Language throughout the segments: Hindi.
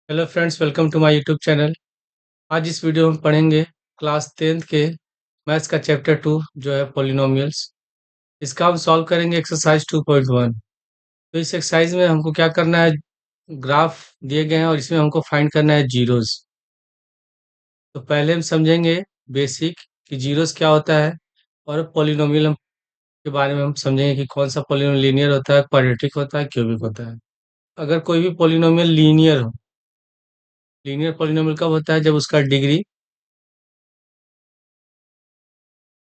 Hello friends, welcome to my YouTube channel. आज इस वीडियो में पढ़ेंगे क्लास 10th के मैथ्स का चैप्टर 2 जो है पॉलिनोमियल्स। इसका हम सॉल्व करेंगे एक्सरसाइज 2.1। तो इस एक्सरसाइज में हमको क्या करना है, ग्राफ दिए गए हैं और इसमें हमको फाइंड करना है जीरोस। तो पहले हम समझेंगे बेसिक कि जीरोस क्या होता है, और पॉलिनोमियल के बारे में हम समझेंगे कि कौन सा पॉलिनोमियल लीनियर होता है, क्वाड्रेटिक होता है, क्यूबिक होता है। अगर कोई भी पॉलिनोमियल लीनियर हो, लीनियर पॉलिनोमियल कब होता है, जब उसका डिग्री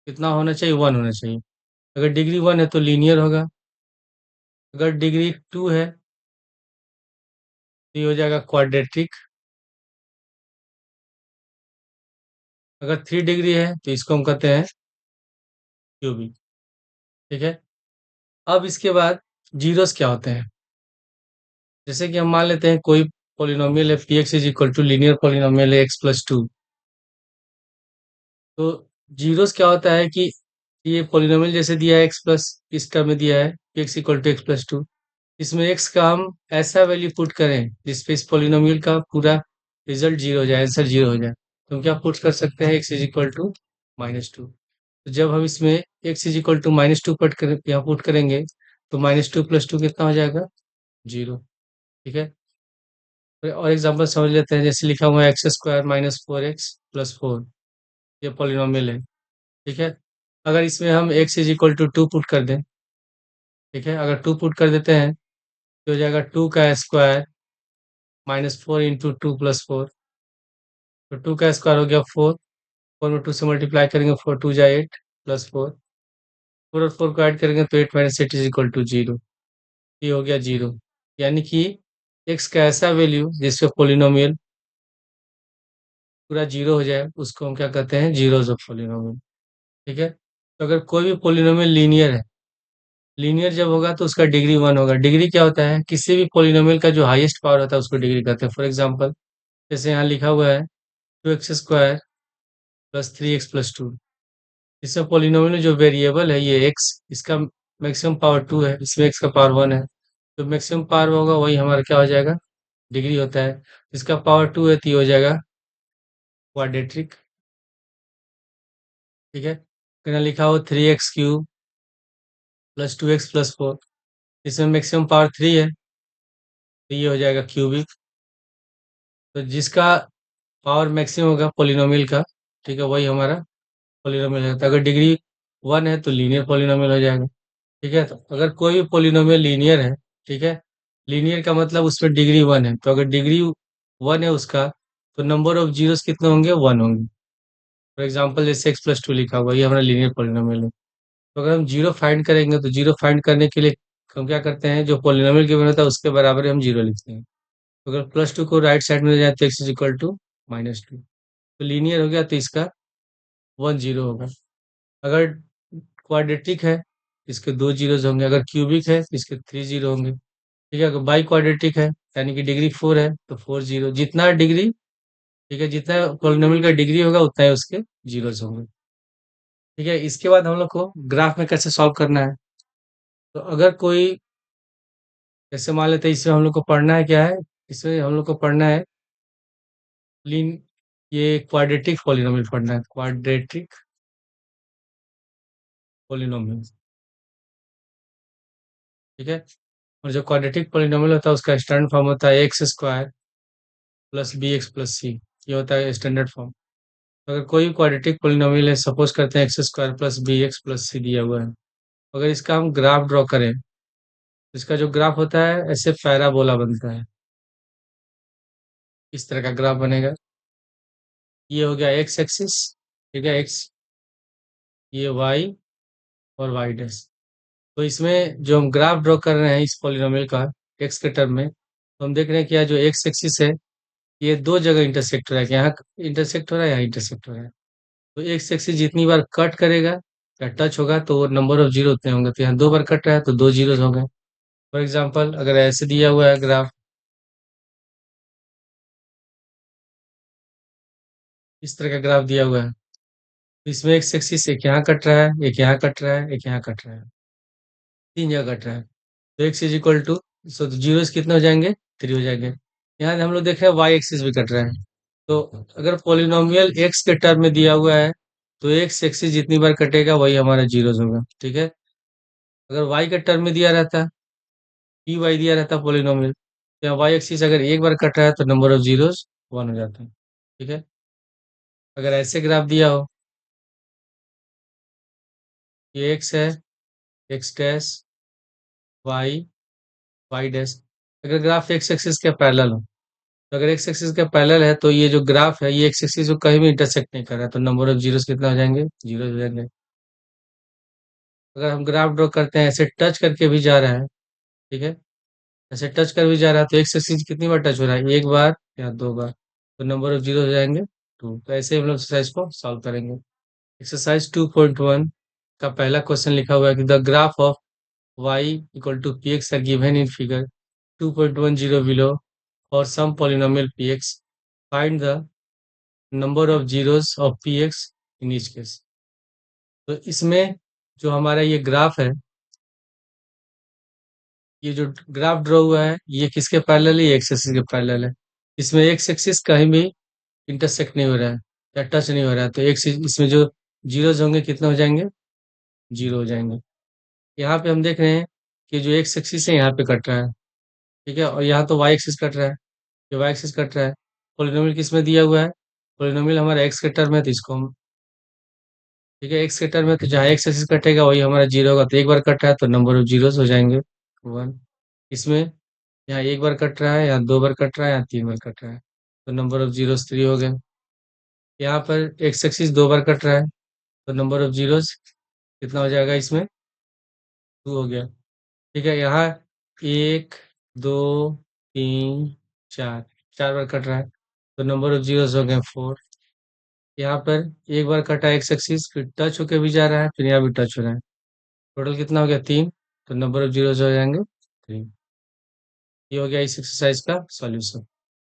कितना होना चाहिए, 1 होना चाहिए। अगर डिग्री 1 है तो लीनियर होगा। अगर डिग्री 2 है तो ये हो जाएगा क्वाड्रेटिक। अगर 3 डिग्री है तो इसको हम कहते हैं क्यूबिक। ठीक है। अब इसके बाद जीरोस क्या होते हैं, जैसे कि हम मान लेते हैं कोई पॉलिनोमियल है, P x is equal to linear polynomial है x+2। तो जीरोस क्या होता है कि ये पॉलिनोमियल जैसे दिया है एक्स प्लस, इस टर्म में दिया है P x equal to x+2। इसमें x का हम ऐसा वैल्यू पुट करें जिसपे इस पॉलिनोमियल का पूरा रिजल्ट जीरो हो जाए, आंसर जीरो हो जाए। तो हम क्या पुट कर सकते हैं, x इज इक्वल टू -2। तो जब हम इसमें x इज इक्वल टू -2 यहाँ पुट करेंगे तो -2 + 2 कितना हो जाएगा, जीरो। ठीक है। और एग्जांपल समझ लेते हैं, जैसे लिखा हुआ है x² - 4x + 4, ये पॉलिनोमियल है। ठीक है। अगर इसमें हम x is equal to 2 put कर दें, ठीक है, अगर 2 पुट कर देते हैं तो हो जाएगा 2 का स्क्वायर -4 इंटू 2 + 4। तो 2 का स्क्वायर हो गया 4, 4 में 2 से मल्टीप्लाई करेंगे, 4 2 जा 8 +4, 4 और 4 को ऐड करेंगे तो 8 - 8 इज इक्वल टू 0। ये हो गया 0। यानी कि x का ऐसा वैल्यू जिसपे पोलिनोमियल पूरा 0 हो जाए उसको हम क्या कहते हैं, जीरोस ऑफ पोलिनोमियल। ठीक है। तो अगर कोई भी पोलिनोमियल लीनियर है, लीनियर जब होगा तो उसका डिग्री 1 होगा। डिग्री क्या होता है, किसी भी पोलिनोमियल का जो हाईएस्ट पावर होता है उसको डिग्री कहते हैं। फॉर एग्जाम्पल जैसे यहाँ लिखा हुआ है 2x² + 3x + 2। इसमें पोलिनोमियल में जो वेरिएबल है ये x, इसका मैक्सिमम पावर 2 है, इसमें x का पावर 1 है। तो मैक्सिमम पावर होगा वही हमारा क्या हो जाएगा, डिग्री होता है। इसका पावर 2 है तो ये हो जाएगा क्वाड्रेटिक। ठीक है। यहाँ लिखा हो 3x³ + 2x + 4, इसमें मैक्सिमम पावर 3 है तो ये हो जाएगा क्यूबिक। तो जिसका पावर मैक्सिमम होगा पोलिनोमियल का, ठीक है, वही हमारा पोलिनोमियल है। तो अगर डिग्री 1 है तो लीनियर पोलिनोमियल हो जाएगा। ठीक है। तो अगर कोई भी पोलिनोमियल लीनियर है, ठीक है, लीनियर का मतलब उसमें डिग्री 1 है, तो अगर डिग्री 1 है उसका तो नंबर ऑफ जीरोस कितने होंगे, 1 होंगे। फॉर एग्जांपल जैसे x+2 लिखा हुआ है, ये हमारा लीनियर पोलिनोमियल है। तो अगर हम जीरो फाइंड करेंगे तो जीरो फाइंड करने के लिए हम क्या करते हैं, जो पोलिनोमियल गिवन होता है उसके बराबर ही हम जीरो लिखते हैं। तो अगर +2 को राइट साइड में ले जाए तो x इज इक्वल टू -2। तो लीनियर हो गया तो इसका 1 0 होगा। अगर क्वाड्रेटिक है इसके 2 जीरोस होंगे, अगर क्यूबिक है इसके 3 जीरो होंगे। ठीक है। अगर बाई क्वाड्रेटिक है यानी कि डिग्री 4 है तो 4 जीरो, जितना डिग्री, ठीक है, जितना पॉलिनोमियल का डिग्री होगा उतना ही उसके जीरोस होंगे। ठीक है। इसके बाद हम लोग को ग्राफ में कैसे सॉल्व करना है, तो अगर कोई, जैसे मान लेते हैं इसमें हम लोग को पढ़ना है क्या है, इसमें हम लोग को पढ़ना है लीन ये क्वाड्रेटिक पॉलिनोमियल पढ़ना है, क्वाड्रेटिक पॉलिनोमियल। ठीक है। और जो क्वाड्रेटिक पॉलिनोमियल होता है उसका स्टैंडर्ड फॉर्म होता है x² + bx + c। ये होता है स्टैंडर्ड फॉर्म। अगर कोई क्वाड्रेटिक पॉलिनोमियल है, सपोज करते हैं x² + bx + c दिया हुआ है, अगर इसका हम ग्राफ ड्रॉ करें तो इसका जो ग्राफ होता है ऐसे पैराबोला बनता है, इस तरह का ग्राफ बनेगा। ये हो गया x एक्सिस, ठीक है, x, ये y और y डैश। तो इसमें जो हम ग्राफ ड्रॉ कर रहे हैं इस पॉलिनोमियल का x के टर्म में, तो हम देख रहे हैं कि यह जो x एक्सिस है ये दो जगह इंटरसेक्ट हो रहा है, यहाँ इंटरसेक्ट हो रहा है, यहाँ इंटरसेक्ट हो रहा है। तो x एक्सिस जितनी बार कट करेगा या टच होगा तो नंबर ऑफ जीरो उतने होंगे। तो यहाँ 2 बार कट रहा है तो 2 जीरोस हो गए। फॉर एग्जाम्पल अगर ऐसे दिया हुआ है ग्राफ, इस तरह का ग्राफ दिया हुआ है, तो इसमें x एक्सिस एक यहाँ कट रहा है, एक यहाँ कट रहा है, एक यहाँ कट रहा है, 3 जगह कट रहा है। तो x is equal to, so zeros कितने हो जाएंगे, 3 हो जाएंगे। यहाँ हम लोग देख रहे हैं वाई एक्सिस भी कट रहा है। तो अगर पोलिनोमियल एक्स के टर्म में दिया हुआ है तो एक्स एक्सिस जितनी बार कटेगा वही हमारा जीरोस होगा, ठीक है। अगर वाई के टर्म में दिया रहता, पी वाई दिया रहता पोलिनोमियल, तो यहाँ वाई एक्सिस अगर एक बार कट रहा है तो नंबर ऑफ जीरोस वन हो जाता है, ठीक है। अगर ऐसे ग्राफ दिया हो, ये एक्स है, x dash, y, y dash. अगर ग्राफ एक्स एक्सिस के पैरेलल हो, तो अगर एक्स एक्सिस के पैरेलल है तो ये जो ग्राफ है ये एक्स एक्सिस को कहीं भी इंटरसेक्ट नहीं कर रहा है, तो नंबर ऑफ जीरोस कितना हो जाएंगे, जीरो हो जाएंगे। अगर हम ग्राफ ड्रॉ करते हैं, ऐसे टच करके भी जा रहा है, ठीक है, ऐसे टच कर भी जा रहा है, तो एक्स एक्सिस कितनी बार टच हो रहा है, एक बार या दो बार, तो नंबर ऑफ जीरो हो जाएंगे टू। तो ऐसे हम लोग एक्सरसाइज को सॉल्व करेंगे। एक्सरसाइज 2.1 का पहला क्वेश्चन लिखा हुआ है कि the graph of y equal to p x are given in figure 2.10 below और some polynomial p x, find the number of zeros of p x in each case. तो इसमें जो हमारा ये ग्राफ है, ये जो ग्राफ ड्रॉ हुआ है ये किसके पैरेलल है, ये एक्स एक्सिस के पैरेलल है। इसमें एक्स एक्सिस कहीं भी इंटरसेक्ट नहीं हो रहा है या टच नहीं हो रहा है, तो एक इसमें जो जीरोज होंगे कितने हो जाएंगे, जीरो हो जाएंगे। यहाँ पे हम देख रहे हैं कि जो एक्स एक्सिस है यहाँ पे कट रहा है, ठीक है, और यहाँ तो वाई एक्सिस कट रहा है, ये वाई एक्सिस कट रहा है। पोलिनोमियल किस में दिया हुआ है, पोलिनोमियल हमारा एक्स के टर्म है, तो इसको हम, ठीक है, एक्स के टर्म है तो जहाँ एक्स एक्सिस कटेगा वही हमारा जीरो होगा, तो एक बार कट रहा है तो नंबर ऑफ जीरोस हो जाएंगे वन। इसमें यहाँ एक बार कट रहा है, यहाँ दो बार कट रहा है, यहाँ तीन बार कट रहा है, तो नंबर ऑफ जीरोस थ्री हो गए। यहाँ पर एक्स एक्सिस दो बार कट रहा है, तो नंबर ऑफ जीरोस कितना हो जाएगा इसमें, टू हो गया, ठीक है। यहाँ एक, दो, तीन, चार, चार बार कट रहा है, तो नंबर ऑफ जीरोस हो गए फोर। यहाँ पर एक बार कटा एक्स एक्सिस, फिर टच होके भी जा रहा है, फिर यहाँ भी टच हो रहा है, टोटल कितना हो गया तीन, तो नंबर ऑफ जीरोस हो जाएंगे थ्री। ये हो गया इस एक्सरसाइज का सॉल्यूशन।